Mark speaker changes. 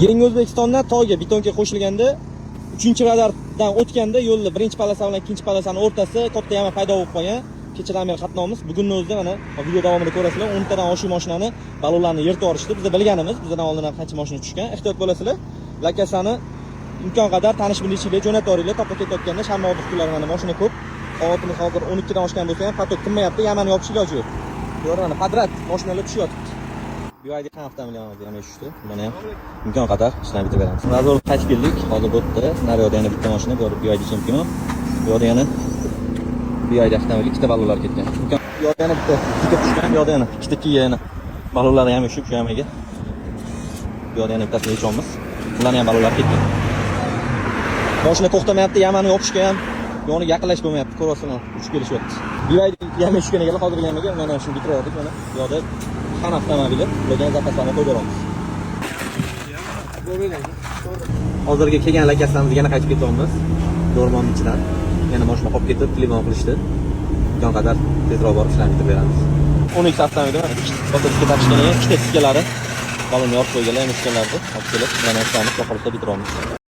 Speaker 1: Yangi O'zbekistondan Toga betonga qo'shilganda 3-radardan o'tganda yo'lda birinchi polasa bilan ikkinchi polosani o'rtasi katta yama paydo bo'lib qolgan. Kechadan beri qatnovimiz. Bugunning o'zida mana video davomida ko'rasizlar, 10 tadan oshiq mashinani balonlarni yirtib yuborishdi. Biz bilganimiz, bizdan oldin ham qancha mashina tushgan. Ehtiyot bo'lasizlar. Lakasani imkon qadar tanish bilishinglar jo'natib yuboringlar. Toqqa ketayotganda shanba kunlari mana mashina ko'p. Soatimiz hozir 12 dan oshgan bo'lsa ham patok tinmayapti. Yamani yopish iloji yo'q. Ko'rana padrat mashinalar tushyapti. Bu oyda ham avtomobilimiz yana tushdi. Buni ham imkon qadar ishlab bitirib beramiz. Razor qaytib keldik. Hozir bu yerda naryoqda yana bitta mashina bor. Bu oyda chempion. Bu yoqda yana bu oyda avtomobil ikkita balonlar ketgan. Bu yoqda yana bitta tikib tushgan. Bu yoqda yana ikkita Kia yana balonlar ham tushib, shu yamaga. Bu yoqda yana bittasi echonmiz. Bularning ham balonlar ketgan. Mashina to'xtamayapti, yamani yopishga ham yoniga yaqinlash bo'lmayapti. Ko'rasizlar, uch kelishyapti. Bu oyda yama tushganiga hozir yamaga mana shuni bitirib oldik mana. Bu yoqda Xan avtomobili, bularga zapaslarni qo'yib beramiz. Hozirga kelgan lakasimizga yana qaytib ketyapmiz. O'rmonning ichidan. Yana mashina qolib ketib, telefon qilishdi. Imkon qadar tezroq borib ishlarni bitirib beramiz. 12 avtomobil mana fotoga taqishgan ikkita tiskalari balonni yorib qo'yganlar, yana tiskalarni olib kelib, mana ishlarni qolib bitiramiz.